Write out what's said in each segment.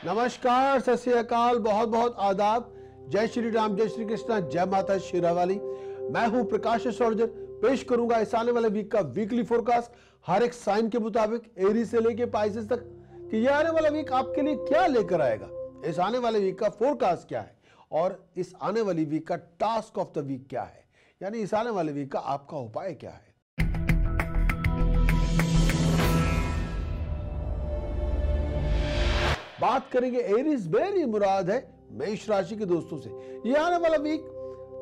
नमस्कार, सत श्री अकाल, बहुत बहुत आदाब। जय श्री राम, जय श्री कृष्णा, जय माता शेरावाली। मैं हूं प्रकाश सौरजन। पेश करूंगा इस आने वाले वीक का वीकली फोरकास्ट हर एक साइन के मुताबिक, एरीज से लेके पाइसेस तक, कि यह आने वाला वीक आपके लिए क्या लेकर आएगा। इस आने वाले वीक का फोरकास्ट क्या है और इस आने वाली वीक का टास्क ऑफ द वीक क्या है, यानी इस आने वाले वीक का आपका उपाय क्या है। बात करेंगे एरीज, मेरी मुराद है मेष राशि के दोस्तों से। ये आने वाला वीक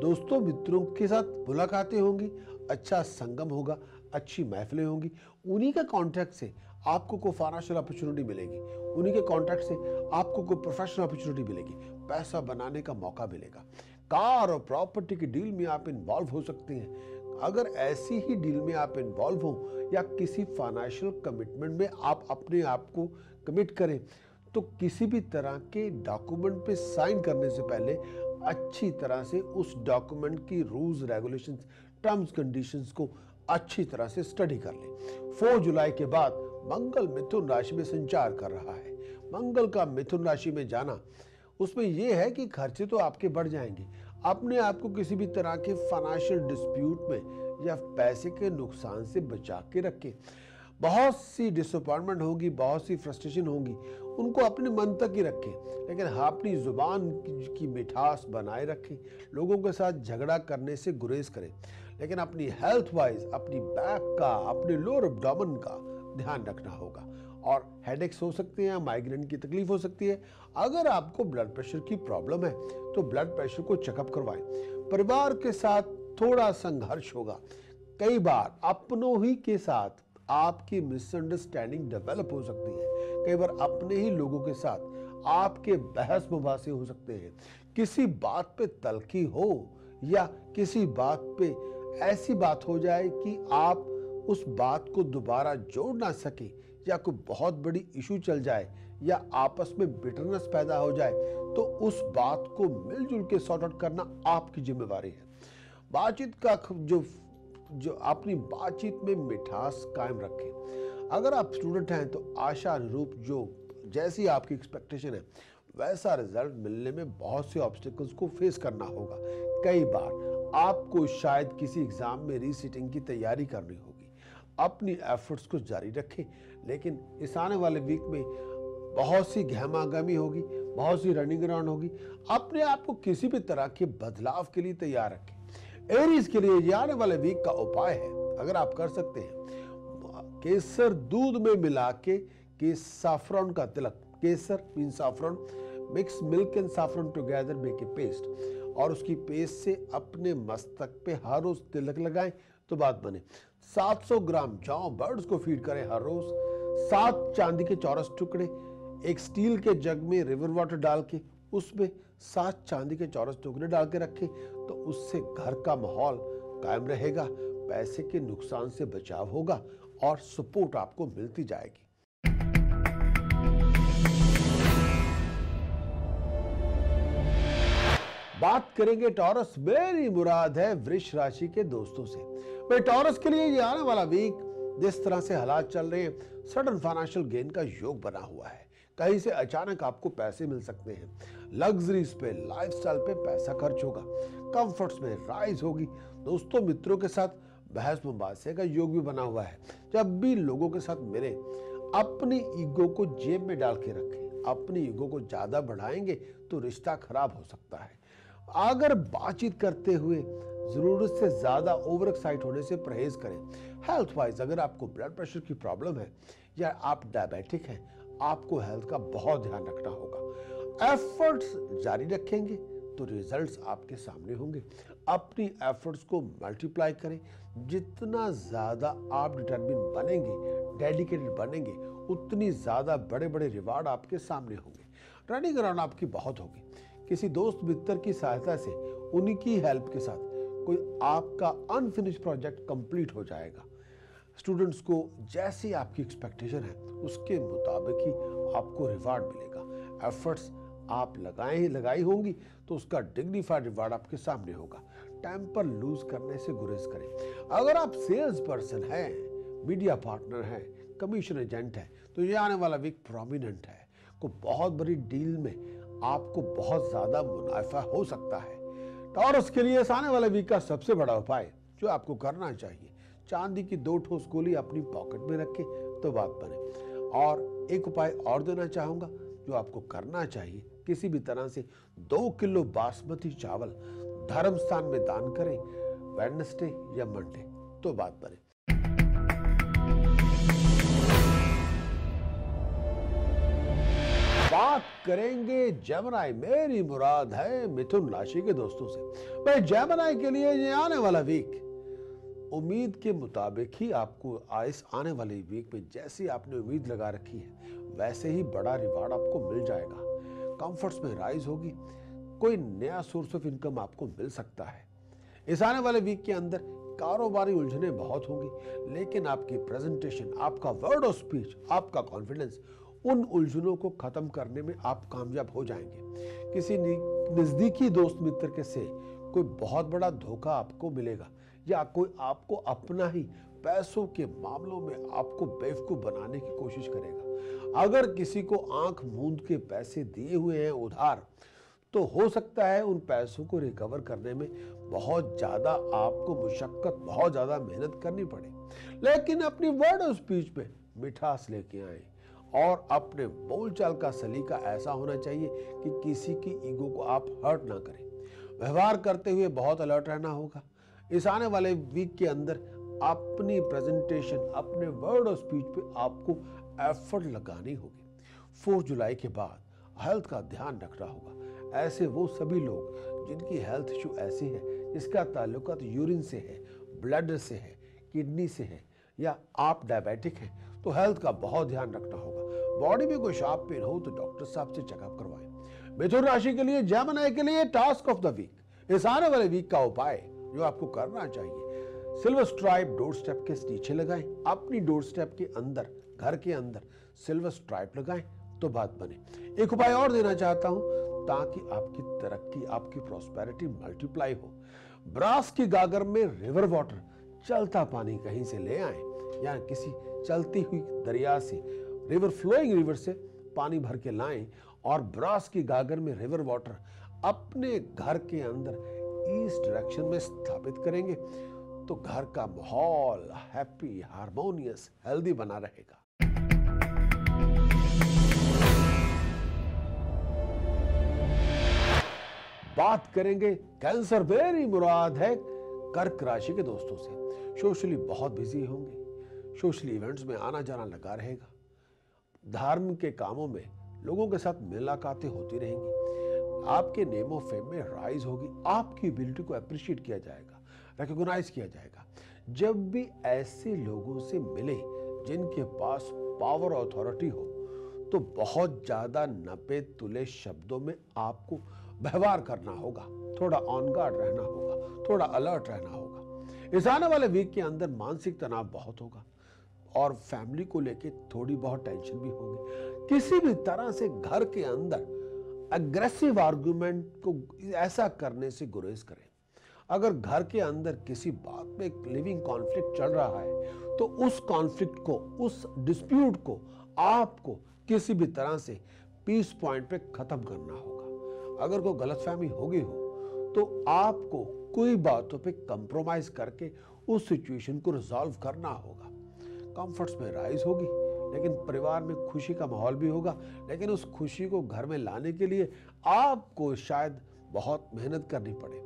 दोस्तों मित्रों के साथ मुलाकातें होंगी, अच्छा संगम होगा, अच्छी महफिलें होंगी। उन्हीं के कॉन्ट्रैक्ट से आपको कोई फाइनेंशियल अपॉर्चुनिटी मिलेगी, उन्हीं के कॉन्ट्रैक्ट से आपको कोई प्रोफेशनल अपॉर्चुनिटी मिलेगी, पैसा बनाने का मौका मिलेगा। कार और प्रॉपर्टी की डील में आप इन्वॉल्व हो सकते हैं। अगर ऐसी ही डील में आप इन्वॉल्व हो या किसी फाइनेंशियल कमिटमेंट में आप अपने आप को कमिट करें, तो किसी भी तरह के डॉक्यूमेंट पे साइन करने से पहले अच्छी तरह से उस डॉक्यूमेंट की रूल्स, रेगुलेशंस, टर्म्स, कंडीशंस को अच्छी तरह से स्टडी कर लें। 4 जुलाई के बाद मंगल मिथुन राशि में संचार कर रहा है। मंगल का मिथुन राशि में जाना, उसमें यह है कि खर्चे तो आपके बढ़ जाएंगे। अपने आप को किसी भी तरह के फाइनेंशियल डिस्प्यूट में या पैसे के नुकसान से बचा के रखें। बहुत सी डिसअपॉइंटमेंट होगी, बहुत सी फ्रस्ट्रेशन होगी, उनको अपने मन तक ही रखें, लेकिन अपनी जुबान की मिठास बनाए रखें। लोगों के साथ झगड़ा करने से गुरेज करें, लेकिन अपनी हेल्थ वाइज, अपनी बैक का, अपने लोअर एब्डोमेन का ध्यान रखना होगा। और हेडेक्स हो सकते हैं, माइग्रेन की तकलीफ हो सकती है। अगर आपको ब्लड प्रेशर की प्रॉब्लम है तो ब्लड प्रेशर को चेकअप करवाएं। परिवार के साथ थोड़ा संघर्ष होगा। कई बार अपनों ही के साथ आपकी मिसअंडरस्टैंडिंग डेवलप हो सकती है। कई बार अपने ही लोगों के साथ आपके बहस मुबासे हो सकते हैं। किसी बात पे तल्खी हो या किसी बात पे ऐसी बात हो जाए कि आप उस बात को दोबारा जोड़ ना सके, या कोई बहुत बड़ी इशू चल जाए, या आपस में बिटरनेस पैदा हो जाए, तो उस बात को मिलजुल के सॉर्ट आउट करना आपकी जिम्मेवारी है। बातचीत का जो अपनी बातचीत में मिठास कायम रखें। अगर आप स्टूडेंट हैं तो आशा अनुरूप जो जैसी आपकी एक्सपेक्टेशन है वैसा रिजल्ट मिलने में बहुत से ऑब्स्टिकल्स को फेस करना होगा। कई बार आपको शायद किसी एग्जाम में रीसीटिंग की तैयारी करनी होगी। अपनी एफर्ट्स को जारी रखें, लेकिन इस आने वाले वीक में बहुत सी गहमागहमी होगी, बहुत सी रनिंग अराउंड होगी। अपने आप को किसी भी तरह के बदलाव के लिए तैयार रखें। एरीज के लिए ये आने वाले वीक का उपाय है, अगर आप कर सकते हैं, केसर दूध में मिला के साफ्रॉन का तिलक, केसर mean saffron, mix milk and saffron together make a paste, और उसकी पेस्ट से अपने मस्तक पे हर रोज तिलक लगाएं तो बात बने। 700 ग्राम जौ बर्ड्स को फीड करें हर रोज। 7 चांदी के चौरस टुकड़े एक स्टील के जग में रिवर वाटर डाल के उसमें 7 चांदी के चौरस टुकड़े डाल के रखें, तो उससे घर का माहौल कायम रहेगा, पैसे के नुकसान से बचाव होगा और सपोर्ट आपको मिलती जाएगी। बात करेंगे टॉरस, मेरी मुराद है वृष राशि के दोस्तों से। भाई टॉरस के लिए ये आने वाला वीक जिस तरह से हालात चल रहे हैं, सडन फाइनेंशियल गेन का योग बना हुआ है। कहीं से अचानक आपको पैसे मिल सकते हैं। लग्जरीज पे, लाइफस्टाइल पे पैसा खर्च होगा। कंफर्ट्स में राइज होगी। दोस्तों मित्रों के साथ बहस मुबासे का योग भी बना हुआ है। जब भी लोगों के साथ मिले, अपनी ईगो को जेब में डाल के रखें। अपनी ईगो को ज्यादा बढ़ाएंगे तो रिश्ता खराब हो सकता है। अगर बातचीत करते हुए जरूरत से ज्यादा ओवर एक्साइट होने से परहेज करें। हेल्थ वाइज अगर आपको ब्लड प्रेशर की प्रॉब्लम है या आप डायबिटिक हैं, आपको हेल्थ का बहुत ध्यान रखना होगा। एफर्ट्स जारी रखेंगे तो रिजल्ट्स आपके सामने होंगे। अपनी एफर्ट्स को मल्टीप्लाई करें। जितना ज्यादा आप डिटरमिन बनेंगे, डेडिकेटेड बनेंगे, उतनी ज्यादा बड़े बड़े रिवार्ड आपके सामने होंगे। रनिंग अराउंड आपकी बहुत होगी। किसी दोस्त मित्र की सहायता से, उनकी हेल्प के साथ कोई आपका अनफिनिश प्रोजेक्ट कंप्लीट हो जाएगा। स्टूडेंट्स को जैसी आपकी एक्सपेक्टेशन है उसके मुताबिक ही आपको रिवार्ड मिलेगा। एफर्ट्स आप लगाई होंगी तो उसका डिग्निफाइड रिवार्ड आपके सामने होगा। टेम्पर लूज करने से गुरेज करें। अगर आप सेल्स पर्सन हैं, मीडिया पार्टनर हैं, कमीशन एजेंट है, तो ये आने वाला वीक प्रोमिनेंट है। आपको बहुत बड़ी डील में आपको बहुत ज्यादा मुनाफा हो सकता है। टॉरस के लिए इस आने वाले वीक का सबसे बड़ा उपाय जो आपको करना चाहिए, चांदी की 2 ठोस गोली अपनी पॉकेट में रखें तो बात बने। और एक उपाय और देना चाहूंगा जो आपको करना चाहिए, किसी भी तरह से 2 किलो बासमती चावल धर्म स्थान में दान करें वेडनेसडे या मंडे तो बात बने। बात करेंगे जेमिनी, मेरी मुराद है मिथुन राशि के दोस्तों से। भाई जेमिनी के लिए ये आने वाला वीक उम्मीद के मुताबिक ही आपको इस आने वाले वीक में जैसी आपने उम्मीद लगा रखी है वैसे ही बड़ा रिवार्ड आपको मिल जाएगा। कंफर्ट्स में राइज होगी, कोई नया सोर्स ऑफ इनकम आपको मिल सकता है। इस आने वाले वीक के अंदर कारोबारी उलझने बहुत होंगी, लेकिन आपकी प्रेजेंटेशन, आपका वर्ड ऑफ स्पीच, आपका कॉन्फिडेंस उन उलझनों को खत्म करने में आप कामयाब हो जाएंगे। किसी नजदीकी दोस्त मित्र के से कोई बहुत बड़ा धोखा आपको मिलेगा या कोई आपको अपना ही पैसों के मामलों में आपको बेवकूफ बनाने की कोशिश करेगा। अगर किसी को आंख मूंद के पैसे दिए हुए हैं उधार, तो हो सकता है उन पैसों को रिकवर करने में बहुत ज्यादा आपको मुशक्कत, बहुत ज्यादा मेहनत करनी पड़े। लेकिन अपनी वर्ड ऑफ स्पीच में मिठास लेके आए और अपने बोलचाल का सलीका ऐसा होना चाहिए कि किसी की ईगो को आप हर्ट ना करें। व्यवहार करते हुए बहुत अलर्ट रहना होगा। इस आने वाले वीक के अंदर अपनी प्रेजेंटेशन, अपने वर्ड ऑफ स्पीच पे आपको एफर्ट लगानी होगी। 4 जुलाई के बाद हेल्थ का ध्यान रखना होगा। ऐसे वो सभी लोग जिनकी हेल्थ इशू ऐसी है जिसका ताल्लुकात यूरिन से है, ब्लड से है, किडनी से है, या आप डायबिटिक हैं तो हेल्थ का बहुत ध्यान रखना होगा। बॉडी में कोई शार्प पेन हो तो डॉक्टर साहब से चेकअप करवाएं। मिथुन राशि के लिए, जेमिनी के लिए टास्क ऑफ द वीक, इस आने वाले वीक का उपाय जो आपको करना चाहिए, सिल्वर स्ट्राइप डोर स्टेप के नीचे लगाएं। अपनी डोर स्टेप के अंदर, घर के अंदर सिल्वर स्ट्राइप लगाएं तो बात बने। एक उपाय और देना चाहता हूं ताकि आपकी तरक्की, आपकी प्रॉस्पेरिटी मल्टीप्लाई हो। ब्रास की गागर में रिवर वाटर, चलता पानी कहीं से ले आए या किसी चलती हुई दरिया से, रिवर, फ्लोइंग रिवर से पानी भर के लाएं और ब्रास की गागर में रिवर वाटर अपने घर के अंदर ईस्ट डायरेक्शन में स्थापित करेंगे तो घर का माहौल हैप्पी, हार्मोनियस, हेल्दी बना रहेगा। बात करेंगे कैंसर, मेरी मुराद है कर्क राशि के दोस्तों से। सोशली बहुत बिजी होंगे, सोशल इवेंट्स में आना जाना लगा रहेगा, धर्म के कामों में लोगों के साथ मुलाकातें होती रहेंगी, आपके नेम ऑफ फेम में राइज होगी, आपकी एबिलिटी को अप्रिशिएट किया जाएगा, रिकॉग्नाइज किया जाएगा। जब भी ऐसे लोगों से मिले जिनके पास पावर अथॉरिटी हो तो बहुत ज्यादा नपे तुले शब्दों में आपको व्यवहार करना होगा, थोड़ा ऑन गार्ड रहना होगा, थोड़ा अलर्ट रहना होगा। इस आने वाले वीक के अंदर मानसिक तनाव बहुत होगा और फैमिली को लेके थोड़ी बहुत टेंशन भी होगी। किसी भी तरह से घर के अंदर अग्रेसिव आर्गुमेंट को ऐसा करने से गुरेज करें। अगर घर के अंदर किसी बात में एक लिविंग कॉन्फ्लिक्ट चल रहा है तो उस कॉन्फ्लिक्ट को, उस डिस्प्यूट को आपको किसी भी तरह से पीस पॉइंट पे खत्म करना होगा। अगर कोई गलतफहमी होगी हो तो आपको कोई बातों पे कंप्रोमाइज करके उस सिचुएशन को रिजॉल्व करना होगा। कंफर्ट्स में राइज होगी, लेकिन परिवार में खुशी का माहौल भी होगा, लेकिन उस खुशी को घर में लाने के लिए आपको शायद बहुत मेहनत करनी पड़े।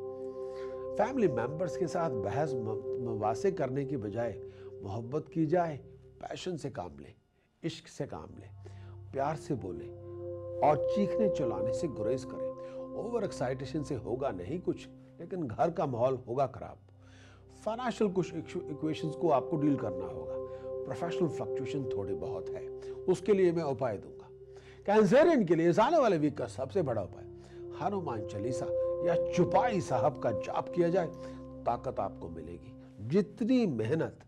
फैमिली मेंबर्स के साथ बहस मवासे करने की बजाय मोहब्बत की जाए, पैशन से काम ले, इश्क से काम ले, प्यार से बोले और चीखने चलाने से गुरेज करें। ओवर एक्साइटेशन से होगा नहीं कुछ, लेकिन घर का माहौल होगा खराब। फाइनेंशियल कुछ इक्वेशंस को आपको डील करना होगा। प्रोफेशनल फ्लक्चुएशन थोड़ी बहुत है, उसके लिए मैं उपाय दूंगा। कैंसरियन के लिए आने वाले वीक का सबसे बड़ा उपाय, हनुमान चालीसा या चौपाई साहब का जाप किया जाए, ताकत आपको मिलेगी। जितनी मेहनत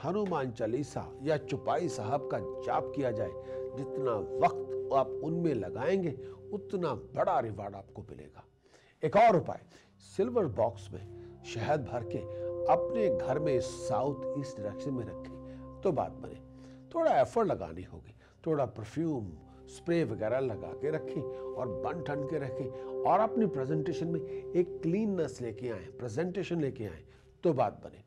हनुमान चालीसा या चौपाई साहब का जाप किया जाए, जितना वक्त आप उनमें लगाएंगे, उतना बड़ा रिवार्ड आपको मिलेगा। एक और उपाय, सिल्वर बॉक्स में शहद भर के अपने घर में साउथ ईस्ट डायरेक्शन में रखें तो बात बने। थोड़ा एफर्ट लगानी होगी, थोड़ा परफ्यूम, स्प्रे वगैरह लगा के रखें और बन ठन के रखें और अपनी प्रेजेंटेशन में एक क्लीननेस लेके आए, प्रेजेंटेशन लेके आए तो बात बने।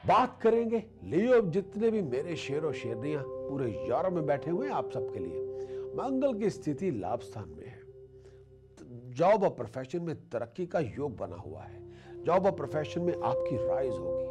बात करेंगे लियो, जितने भी मेरे शेर और शेरनियां पूरे यूरोप में बैठे हुए हैं, आप सबके लिए मंगल की स्थिति लाभ स्थान में है। जॉब और प्रोफेशन में तरक्की का योग बना हुआ है। जॉब और प्रोफेशन में आपकी राइज होगी,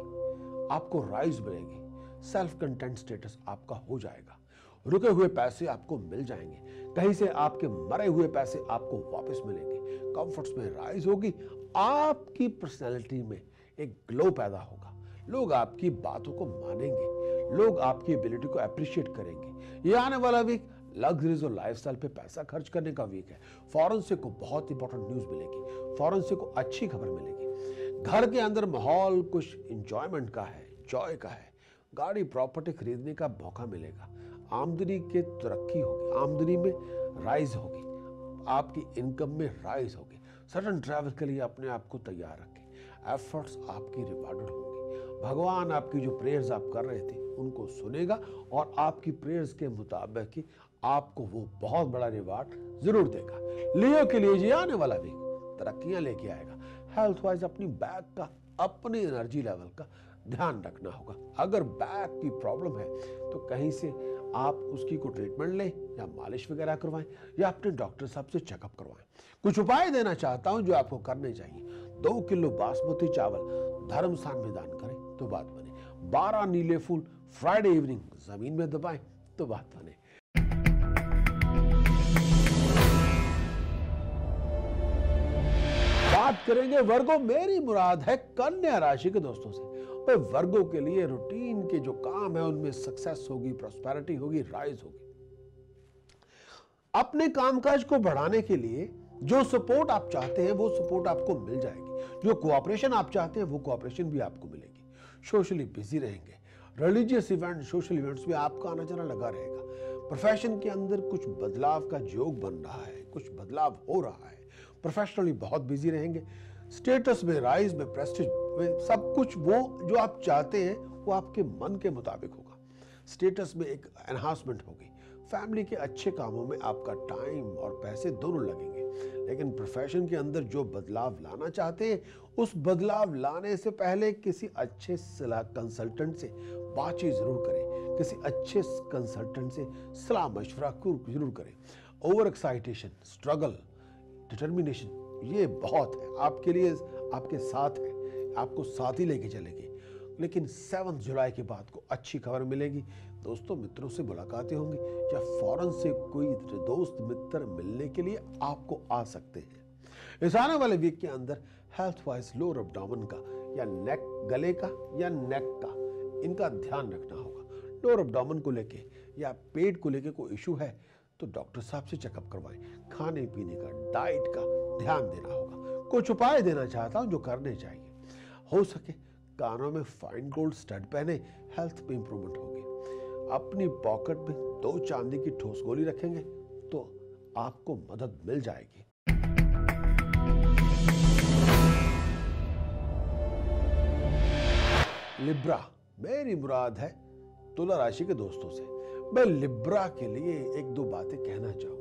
आपको राइज मिलेगी, सेल्फ कंटेंट स्टेटस आपका हो जाएगा, रुके हुए पैसे आपको मिल जाएंगे, कहीं से आपके मरे हुए पैसे आपको वापस मिलेंगे, कंफर्ट्स में राइज होगी, आपकी पर्सनैलिटी में एक ग्लो पैदा होगा, लोग आपकी बातों को मानेंगे, लोग आपकी एबिलिटी को अप्रिशिएट करेंगे। ये आने वाला वीक लग्जरीज और लाइफस्टाइल पे पैसा खर्च करने का वीक है। फॉरेन से को बहुत इंपॉर्टेंट न्यूज मिलेगी, फॉरेन से को अच्छी खबर मिलेगी। घर के अंदर माहौल कुछ इंजॉयमेंट का है, जॉय का है, गाड़ी प्रॉपर्टी खरीदने का मौका मिलेगा, आमदनी के तरक्की होगी, आमदनी में राइज होगी, आपकी इनकम में राइज होगी। सडन ट्रैवल के लिए अपने आप को तैयार रखें, एफर्ट्स आपकी रिवार्डेड होंगे। भगवान आपकी जो प्रेयर्स आप कर रहे थे उनको सुनेगा और आपकी प्रेयर्स के मुताबिक ही आपको वो बहुत बड़ा रिवार्ड जरूर देगा। लियो के लिए जी आने वाला वीक तरक्कियां लेके आएगा। हेल्थ वाइज अपनी बैक का, अपनी एनर्जी लेवल का ध्यान रखना होगा। अगर बैक की प्रॉब्लम है तो कहीं से आप उसकी को ट्रीटमेंट लें या मालिश वगैरह करवाएं या अपने डॉक्टर साहब से चेकअप करवाएं। कुछ उपाय देना चाहता हूं जो आपको करने चाहिए। 2 किलो बासमती चावल धर्म स्थान में दान करें तो बात बने। 12 नीले फूल फ्राइडे इवनिंग जमीन में दबाएं तो बात बने। बात करेंगे वर्गो, मेरी मुराद है कन्या राशि के दोस्तों से। भाई वर्गो के लिए रूटीन के जो काम है उनमें सक्सेस होगी, प्रॉस्पेरिटी होगी, राइज होगी। अपने कामकाज को बढ़ाने के लिए जो सपोर्ट आप चाहते हैं वो सपोर्ट आपको मिल जाएगी, जो कोऑपरेशन आप चाहते हैं वो कोऑपरेशन भी आपको मिलेगी। सोशली बिजी रहेंगे, रिलीजियस इवेंट, सोशल इवेंट्स में आपका आना जाना लगा रहेगा। प्रोफेशन के अंदर कुछ बदलाव का योग बन रहा है, कुछ बदलाव हो रहा है। प्रोफेशनली बहुत बिजी रहेंगे, स्टेटस में, राइज में, प्रेस्टीज में, सब कुछ वो जो आप चाहते हैं वो आपके मन के मुताबिक होगा। स्टेटस में एक एनहांसमेंट होगी, फैमिली के अच्छे कामों में आपका टाइम और पैसे दोनों लगेंगे। लेकिन प्रोफेशन के अंदर जो बदलाव लाना चाहते हैं उस बदलाव लाने से पहले किसी अच्छे सलाह कंसल्टेंट से बातचीत जरूर करें, किसी अच्छे कंसल्टेंट से सलाह मशवरा जरूर करें। ओवर एक्साइटेशन, स्ट्रगल, डिटर्मिनेशन ये बहुत है आपके लिए, आपके साथ है, आपको साथ ही लेके चलेगी। लेकिन 7 जुलाई के बाद को अच्छी खबर मिलेगी। दोस्तों मित्रों से मुलाकातें होंगी या फॉरेन से कोई दोस्त मित्र मिलने के लिए आपको आ सकते हैं। इस आने वाले वीक के अंदर हेल्थ वाइज लोअर एब्डोमेन का या नेक, गले का या नेक का, इनका ध्यान रखना होगा। लोअर एब्डोमेन को लेके या पेट को लेके कोई इशू है तो डॉक्टर साहब से चेकअप करवाएं। खाने पीने का, डाइट का ध्यान देना होगा। कुछ उपाय देना चाहता हूं जो करने चाहिए। हो सके कानों में फाइन गोल्ड स्टड पहने, हेल्थ में इंप्रूवमेंट होगी। अपनी पॉकेट में 2 चांदी की ठोस गोली रखेंगे तो आपको मदद मिल जाएगी। लिब्रा, मेरी मुराद है तुला राशि के दोस्तों से। मैं लिब्रा के लिए 1-2 बातें कहना चाहूंगा।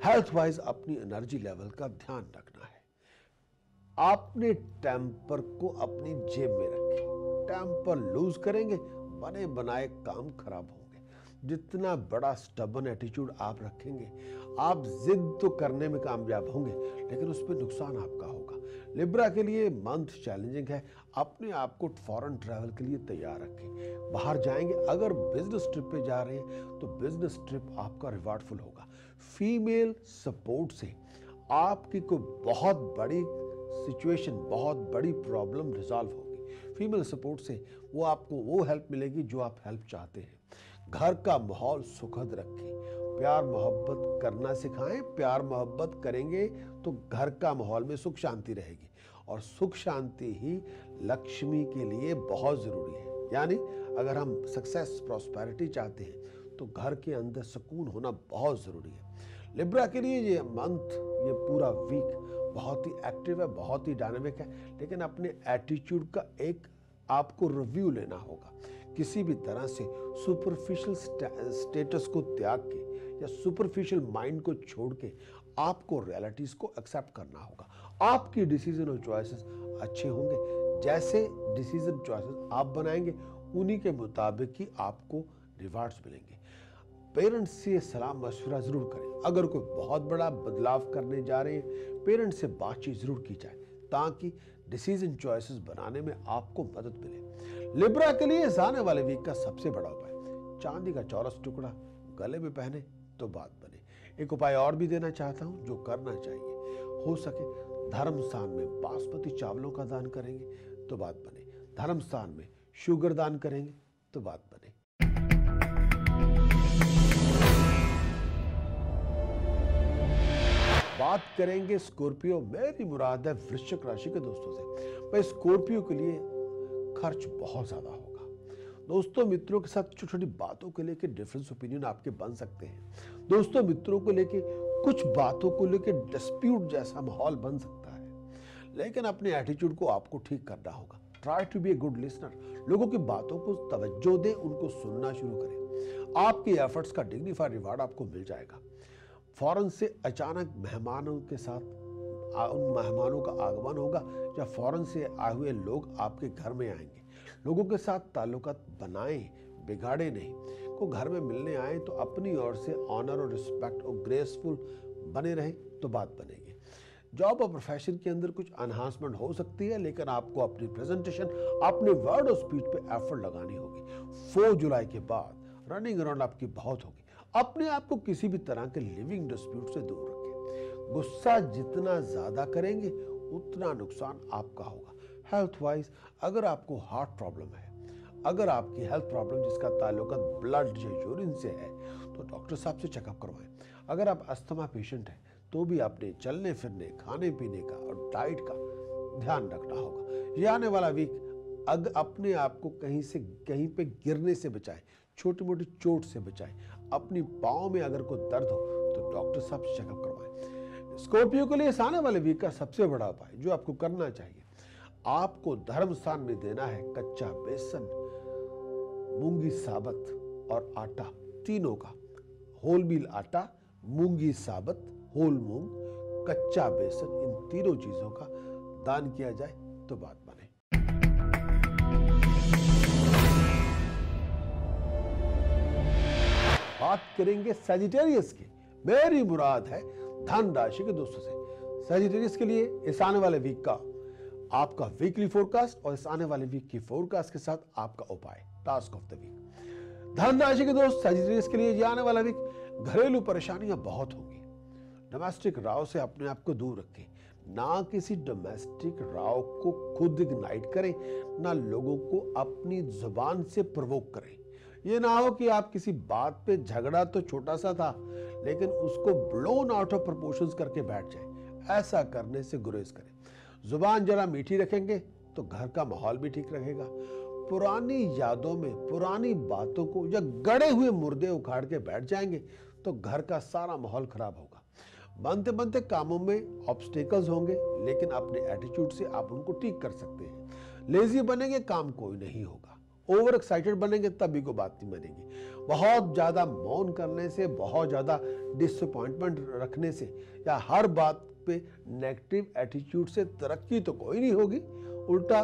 हेल्थ वाइज अपनी एनर्जी लेवल का ध्यान रखना है। आपने टेम्पर को अपनी जेब में रखें। टेम्पर लूज करेंगे, बने बनाए काम खराब होंगे। जितना बड़ा स्टबन एटीट्यूड आप रखेंगे, आप जिद तो करने में कामयाब होंगे लेकिन उसमें नुकसान आपका होगा। लिब्रा के लिए मंथ चैलेंजिंग है। अपने आप को फॉरेन ट्रैवल के लिए तैयार रखें। बाहर जाएंगे, अगर बिजनेस ट्रिप पे जा रहे हैं तो बिजनेस ट्रिप आपका रिवार्डफुल होगा। फीमेल सपोर्ट से आपकी कोई बहुत बड़ी सिचुएशन, बहुत बड़ी प्रॉब्लम रिजॉल्व होगी। फीमेल सपोर्ट से वो आपको वो हेल्प मिलेगी जो आप हेल्प चाहते हैं। घर का माहौल सुखद रखें, प्यार मोहब्बत करना सिखाएं। प्यार मोहब्बत करेंगे तो घर का माहौल में सुख शांति रहेगी और सुख शांति ही लक्ष्मी के लिए बहुत जरूरी है। यानी अगर हम सक्सेस, प्रॉस्पेरिटी चाहते हैं तो घर के अंदर सुकून होना बहुत जरूरी है। लिब्रा के लिए ये मंथ, ये पूरा वीक बहुत ही एक्टिव है, बहुत ही डायनामिक है, लेकिन अपने एटीट्यूड का एक आपको रिव्यू लेना होगा। किसी भी तरह से सुपरफिशियल स्टेटस को त्याग के या सुपरफिशियल माइंड को छोड़ के आपको रियलिटीज को एक्सेप्ट करना होगा। आपकी डिसीजन और चॉइसेस अच्छे होंगे। जैसे डिसीजन चॉइसेस आप बनाएंगे उन्हीं के मुताबिक ही आपको रिवार्ड्स मिलेंगे। पेरेंट्स से सलाह मशवरा जरूर करें। अगर कोई बहुत बड़ा बदलाव करने जा रहे हैं, पेरेंट्स से बातचीत जरूर की जाए ताकि डिसीजन चॉइसेस बनाने में आपको मदद मिले। लिब्रा के लिए इस आने वाले वीक का सबसे बड़ा उपाय, चांदी का चौरस टुकड़ा गले में पहने तो बात बने। एक उपाय और भी देना चाहता हूं जो करना चाहिए। हो सके धर्म स्थान में बासमती चावलों का दान करेंगे तो बात बने। धर्म स्थान में शुगर दान करेंगे तो बात बने। बात करेंगे स्कॉर्पियो, मेरी मुराद है वृश्चिक राशि के दोस्तों से। भाई स्कॉर्पियो के लिए खर्च बहुत ज्यादा होगा। दोस्तों मित्रों के साथ छोटी छोटी बातों को लेकर डिफरेंस ओपिनियन आपके बन सकते हैं। दोस्तों मित्रों को लेकर कुछ बातों को लेकर डिस्प्यूट जैसा माहौल बन सकता है, लेकिन अपने एटीट्यूड को आपको ठीक करना होगा। Try to be a good listener. लोगों की बातों को तवज्जो दें, उनको सुनना शुरू करें। आपके एफर्ट्स का डिग्निफाइड रिवार्ड आपको मिल जाएगा। फौरन से अचानक मेहमानों के साथ उन मेहमानों का आगमन होगा या फौरन से आए हुए लोग आपके घर में आएंगे। लोगों के साथ ताल्लुकात बनाएं, बिगाड़े नहीं। को घर में मिलने आए तो अपनी ओर से ऑनर और रिस्पेक्ट और ग्रेसफुल बने रहे तो बात बनेगी। जॉब और प्रोफेशन के अंदर कुछ एनहांसमेंट हो सकती है, लेकिन आपको अपनी प्रेजेंटेशन, अपने वर्ड और स्पीच पे एफर्ट लगानी होगी। 4 जुलाई के बाद रनिंग अराउंड आपकी बहुत होगी। अपने आप को किसी भी तरह के लिविंग डिस्प्यूट से दूर रखें। गुस्सा जितना ज्यादा करेंगे उतना नुकसान आपका होगा। हेल्थ वाइज अगर आपको हार्ट प्रॉब्लम है, अगर आपकी हेल्थ प्रॉब्लम जिसका ताल्लुक ब्लड या यूरिन से है तो डॉक्टर साहब से चेकअप करवाएं। अगर आप अस्थमा पेशेंट हैं तो भी आपने चलने फिरने, खाने पीने का और डाइट का ध्यान रखना होगा। ये आने वाला वीक अपने आप को कहीं पे गिरने से बचाएं, छोटी मोटी चोट से बचाएं। अपनी पाँव में अगर कोई दर्द हो तो डॉक्टर साहब से चेकअप करवाएं। स्कॉर्पियो के लिए इस आने वाले वीक का सबसे बड़ा उपाय जो आपको करना चाहिए, आपको धर्म स्थान में देना है कच्चा बेसन, मूंगी साबत और आटा, तीनों का, होल व्हील आटा, मूंगी साबत, होल मूंग, कच्चा बेसन, इन तीनों चीजों का दान किया जाए तो बात बने। बात करेंगे सजिटेरियस की। मेरी मुराद है धन राशि के दोस्तों से। सजिटेरियस के लिए इस आने वाले वीक का आपका वीकली फोरकास्ट और इस आने वाले वीक की फोरकास्ट के साथ आपका उपाय, टास्क ऑफ द वीक। धन राशि के दोस्त सजिटेरियस के लिए ये आने वाला वीक घरेलू परेशानियां बहुत होंगी। डोमेस्टिक राव से अपने आप को दूर रखें। ना किसी डोमेस्टिक राव को खुद इग्नाइट करें, ना लोगों को अपनी जुबान से प्रवोक करें। ये ना हो कि आप किसी बात पे, झगड़ा तो छोटा सा था लेकिन उसको ब्लोन आउट ऑफ प्रोपोर्शंस करके बैठ जाए। ऐसा करने से गुरेज करें। जुबान जरा मीठी रखेंगे तो घर का माहौल भी ठीक रहेगा। पुरानी यादों में पुरानी बातों को या गड़े हुए मुर्दे उखाड़ के बैठ जाएंगे तो घर का सारा माहौल खराब होगा। बनते बनते कामों में ऑब्स्टेकल्स होंगे, लेकिन अपने एटीट्यूड से आप उनको ठीक कर सकते हैं। लेजी बनेंगे, काम कोई नहीं होगा। ओवर एक्साइटेड बनेंगे, तभी को बात नहीं बनेगी। बहुत ज्यादा मौन करने से, बहुत ज्यादा डिसअपॉइंटमेंट रखने से या हर बात पे नेगेटिव एटीट्यूड से तरक्की तो कोई नहीं होगी, उल्टा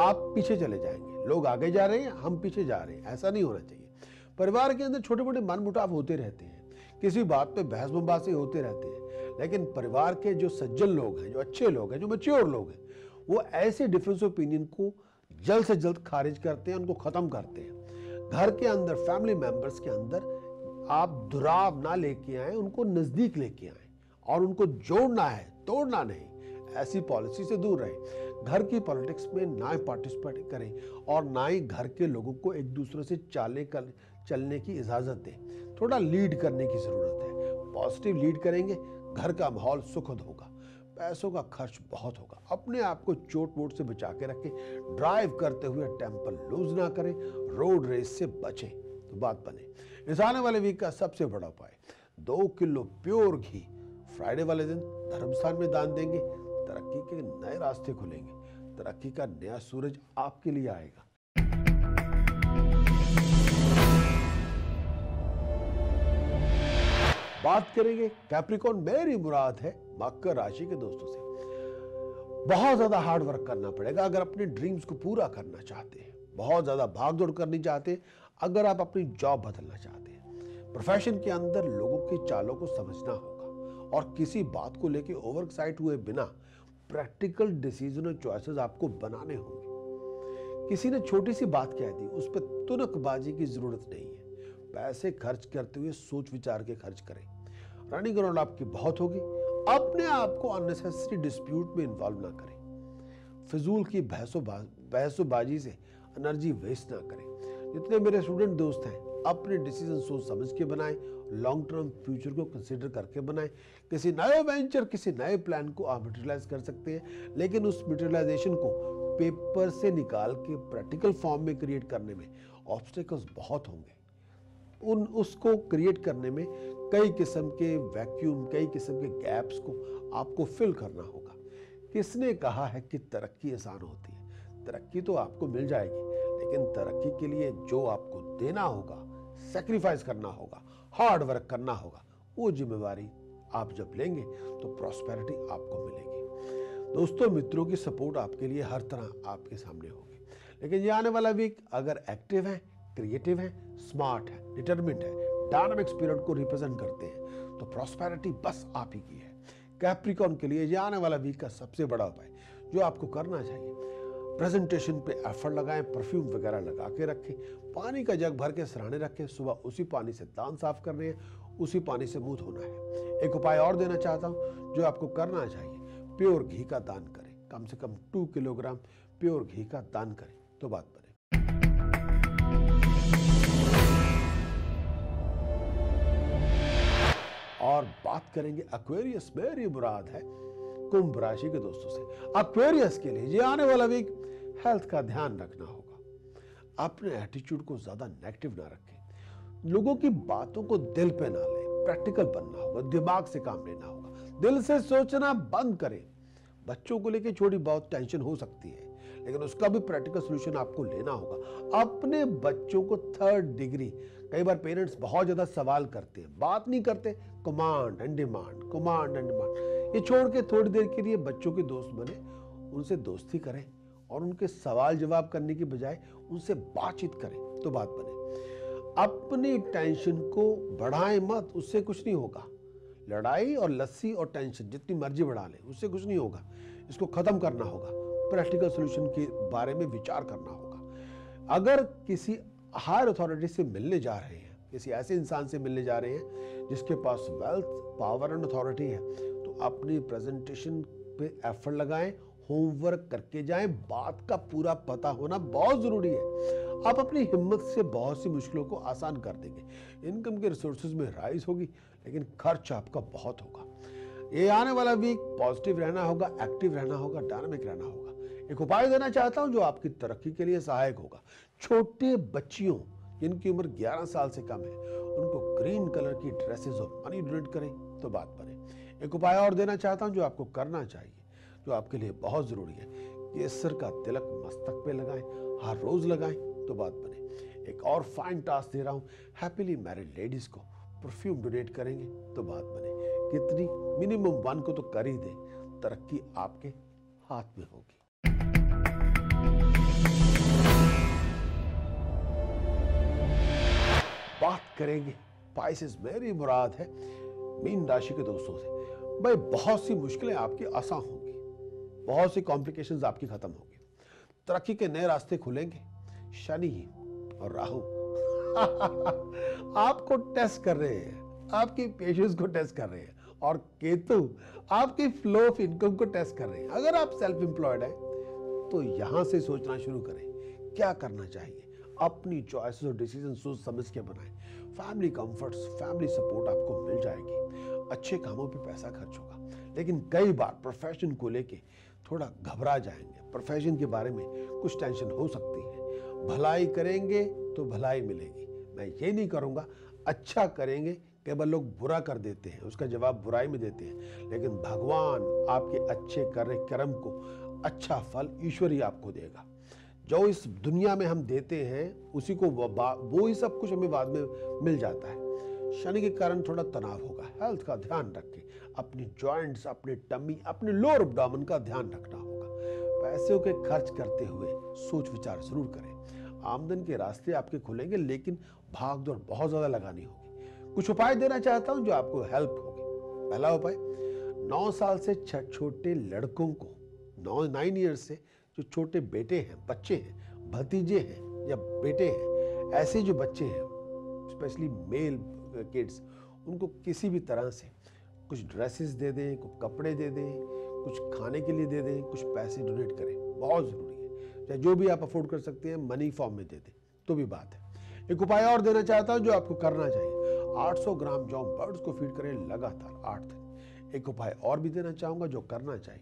आप पीछे चले जाएंगे। लोग आगे जा रहे हैं, हम पीछे जा रहे हैं, ऐसा नहीं होना चाहिए। परिवार के अंदर छोटे मोटे मनमुटाव होते रहते हैं, किसी बात पे बहस बम्बासी होते रहते हैं, लेकिन परिवार के जो सज्जन लोग हैं, जो अच्छे लोग हैं, जो मैच्योर लोग हैं, वो ऐसे डिफरेंस ओपिनियन को जल्द से जल्द खारिज करते हैं, उनको खत्म करते हैं। घर के अंदर, फैमिली मेंबर्स के अंदर आप दुराव ना लेके आए, उनको नजदीक लेके आए और उनको जोड़ना है, तोड़ना नहीं। ऐसी पॉलिसी से दूर रहें। घर की पॉलिटिक्स में ना पार्टिसिपेट करें और ना ही घर के लोगों को एक दूसरे से चलने की इजाजत दें। थोड़ा लीड करने की जरूरत है। पॉजिटिव लीड करेंगे, घर का माहौल सुखद होगा। पैसों का खर्च बहुत होगा। अपने आप को चोट वोट से बचा के रखें। ड्राइव करते हुए टेम्पल लूज ना करें। रोड रेस से बचें तो बात बने। इस आने वाले वीक का सबसे बड़ा उपाय, 2 किलो प्योर घी फ्राइडे वाले दिन धर्मस्थान में दान देंगे। तरक्की के नए रास्ते खुलेंगे। तरक्की का नया सूरज आपके लिए आएगा। बात करेंगे कैप्रिकॉर्न, मेरी मुराद है मकर राशि के दोस्तों से। बहुत ज्यादा हार्ड वर्क करना पड़ेगा अगर अपने ड्रीम्स को पूरा करना चाहते हैं। बहुत ज्यादा भाग दौड़ करनी चाहते हैं अगर आप अपनी जॉब बदलना चाहते हैं। प्रोफेशन के अंदर लोगों की चालों को समझना होगा और किसी बात को लेकर ओवर एक्साइट हुए बिना प्रैक्टिकल डिसीजन और चॉइसेस आपको बनाने होंगे। किसी ने छोटी सी बात कह दी, उस पर तुनकबाजी की जरूरत नहीं है। पैसे खर्च करते हुए सोच विचार के खर्च करें। रनिंग अराउंड आपकी बहुत होगी। अपने आप को अननेसेसरी डिस्प्यूट में इन्वॉल्व ना करें। फिजूल की बहसोबाजी से एनर्जी वेस्ट ना करें। जितने मेरे स्टूडेंट दोस्त हैं, अपने डिसीजन सोच समझ के बनाएं, लॉन्ग टर्म फ्यूचर को कंसीडर करके बनाएं। किसी नए वेंचर, किसी नए प्लान को आप मटेरियलाइज कर सकते हैं, लेकिन उस मटेरियलाइजेशन को पेपर से निकाल के प्रैक्टिकल फॉर्म में क्रिएट करने में ऑब्स्टेकल्स बहुत होंगे। उसको क्रिएट करने में कई किस्म के वैक्यूम, कई किस्म के गैप्स को आपको फिल करना होगा। किसने कहा है कि तरक्की आसान होती है? तरक्की तो आपको मिल जाएगी, लेकिन तरक्की के लिए जो आपको देना होगा, सैक्रिफाइस करना होगा, हार्ड वर्क करना होगा, वो जिम्मेवारी आप जब लेंगे तो प्रॉस्पेरिटी आपको मिलेगी। दोस्तों मित्रों की सपोर्ट आपके लिए हर तरह आपके सामने होगी। लेकिन ये आने वाला वीक अगर एक्टिव है, क्रिएटिव है, स्मार्ट है, डिटरमिन्ड है, डायनामिक स्पिरिट को रिप्रेजेंट करते हैं, तो प्रॉस्पेरिटी बस आप ही की है। कैप्रिकॉर्न के लिए ये आने वाला वीक का सबसे बड़ा उपाय जो आपको करना चाहिए, प्रेजेंटेशन पे एफर्ट लगाएं, परफ्यूम वगैरह लगा के रखें, पानी का जग भर के सराहने रखें, सुबह उसी पानी से दांत साफ करने हैं, उसी पानी से मुंह धोना है। एक उपाय और देना चाहता हूं जो आपको करना चाहिए, प्योर घी का दान करें। कम से कम 2 किलोग्राम प्योर घी का दान करें तो बात बने। और बात करेंगे एक्वेरियस, मेरी मुराद है कुंभ राशि के दोस्तों से। एक्वेरियस के लिए ये आने वाला वीक हेल्थ का ध्यान रखना होगा। अपने एटीट्यूड को ज्यादा नेगेटिव ना रखें। लोगों की बातों को दिल पे ना लें। प्रैक्टिकल बनना होगा, दिमाग से काम लेना होगा, दिल से सोचना बंद करें। बच्चों को लेकर छोटी बहुत टेंशन हो सकती है, लेकिन उसका भी प्रैक्टिकल सोल्यूशन आपको लेना होगा। अपने बच्चों को 3rd डिग्री, कई बार पेरेंट्स बहुत ज्यादा सवाल करते हैं, बात नहीं करते, command and demand, command and demand, ये छोड़ के थोड़ी देर के लिए बच्चों के दोस्त बने, उनसे दोस्ती करें और उनके सवाल जवाब करने की बजाय उनसे बातचीत करें तो बात बने। अपनी टेंशन को बढ़ाएं मत, उससे कुछ नहीं होगा। लड़ाई और लस्सी और टेंशन जितनी मर्जी बढ़ा लें, उससे कुछ नहीं होगा। इसको खत्म करना होगा। प्रैक्टिकल सॉल्यूशन के बारे में विचार करना होगा। अगर किसी हायर अथॉरिटी से मिलने जा रहे हैं, किसी ऐसे इंसान से मिलने जा रहे हैं जिसके पास वेल्थ, पावर एंड अथॉरिटी है, तो अपनी प्रेजेंटेशन पे एफर्ट लगाएं, होमवर्क करके जाएं। बात का पूरा पता होना बहुत जरूरी है। आप अपनी हिम्मत से बहुत सी मुश्किलों को आसान कर देंगे। इनकम के रिसोर्सेज में राइज होगी, लेकिन खर्च आपका बहुत होगा। ये आने वाला वीक पॉजिटिव रहना होगा, एक्टिव रहना होगा, डायनामिक रहना होगा। एक उपाय देना चाहता हूं जो आपकी तरक्की के लिए सहायक होगा। छोटे बच्चियों जिनकी उम्र 11 साल से कम है, उनको ग्रीन कलर की ड्रेसेस और मनी डोनेट करें तो बात बने। एक उपाय और देना चाहता हूं जो आपको करना चाहिए, जो आपके लिए बहुत जरूरी है। केसर का तिलक मस्तक पे लगाएं, हर रोज लगाएं तो बात बने। एक और फाइन टास्क दे रहा हूं, हैप्पीली मैरिड लेडीज को परफ्यूम डोनेट करेंगे तो बात बने। कितनी, मिनिमम 1 को तो कर ही दे, तरक्की आपके हाथ में होगी। बात करेंगे पाइसेस, मेरी मुराद है मीन राशि के दोस्तों से। भाई बहुत सी मुश्किलें आपकी आसान होंगी, बहुत सी कॉम्प्लिकेशंस आपकी खत्म होगी, तरक्की के नए रास्ते खुलेंगे। शनि और राहु आपको टेस्ट कर रहे हैं, आपकी पेशेंस को टेस्ट कर रहे हैं, और केतु आपकी फ्लो ऑफ इनकम को टेस्ट कर रहे हैं। अगर आप सेल्फ एम्प्लॉयड है तो यहां से सोचना शुरू करें क्या करना चाहिए। अपनी चॉइसेस और डिसीजन सोच समझ के बनाएं। फैमिली कंफर्ट्स, फैमिली सपोर्ट आपको मिल जाएगी। अच्छे कामों पे पैसा खर्च होगा, लेकिन कई बार प्रोफेशन को लेके थोड़ा घबरा जाएंगे। प्रोफेशन के बारे में कुछ टेंशन हो सकती है। भलाई करेंगे तो भलाई मिलेगी। मैं ये नहीं करूँगा, अच्छा करेंगे, केवल लोग बुरा कर देते हैं, उसका जवाब बुराई में देते हैं, लेकिन भगवान आपके अच्छे कर्म को अच्छा फल ईश्वर ही आपको देगा। जो इस दुनिया में हम देते हैं उसी को वो ही सब कुछ हमें बाद में मिल जाता है। शनि के कारण थोड़ा तनाव होगा। हेल्थ का ध्यान रखें, अपनी जॉइंट्स, अपने टमी, अपने लोअर एब्डोमेन का ध्यान रखना होगा। पैसों के खर्च करते हुए सोच विचार जरूर करें। आमदन के रास्ते आपके खुलेंगे, लेकिन भाग दौड़ बहुत ज्यादा लगानी होगी। कुछ उपाय देना चाहता हूं जो आपको हेल्प होगी। पहला उपाय, 9 साल से छोटे लड़कों को, 9 ईयर्स से जो छोटे बेटे हैं, बच्चे हैं, भतीजे हैं या बेटे हैं, ऐसे जो बच्चे हैं स्पेशली मेल किड्स, उनको किसी भी तरह से कुछ ड्रेसेस दे दें, कुछ कपड़े दे दें, कुछ खाने के लिए दे दें, कुछ पैसे डोनेट करें, बहुत ज़रूरी है। चाहे जो भी आप अफोर्ड कर सकते हैं मनी फॉर्म में दे दें तो भी बात है। एक उपाय और देना चाहता हूं जो आपको करना चाहिए, 800 ग्राम जौ बर्ड्स को फीड करें लगातार 8 दिन। एक उपाय और भी देना चाहूँगा जो करना चाहिए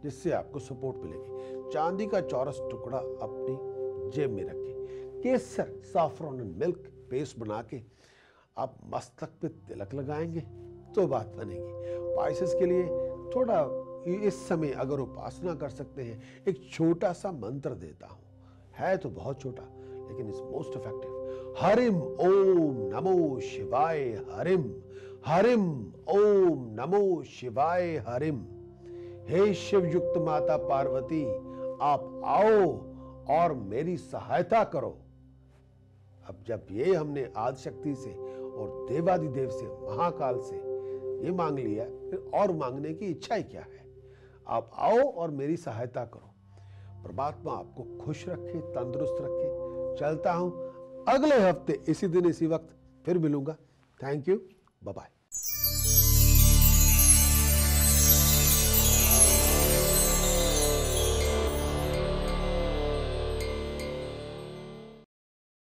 जिससे आपको सपोर्ट मिलेगी, चांदी का चौरस टुकड़ा अपनी जेब में रखें। केसर, सैफरन एंड मिल्क पेस्ट बना के आप मस्तक पे तिलक लगाएंगे तो बात बनेगी। पाइसेस के लिए थोड़ा इस समय अगर उपासना कर सकते हैं, एक छोटा सा मंत्र देता हूं, है तो बहुत छोटा लेकिन इट्स मोस्ट इफेक्टिव। हरिम ओम नमो शिवाय हरिम, हरिम ओम नमो शिवाय हरिम। हे शिव युक्त माता पार्वती, आप आओ और मेरी सहायता करो। अब जब ये हमने आदिशक्ति से और देवादिदेव से, महाकाल से ये मांग लिया, फिर और मांगने की इच्छा ही क्या है। आप आओ और मेरी सहायता करो। परमात्मा आपको खुश रखे, तंदुरुस्त रखे। चलता हूं, अगले हफ्ते इसी दिन इसी वक्त फिर मिलूंगा। Thank you, bye bye.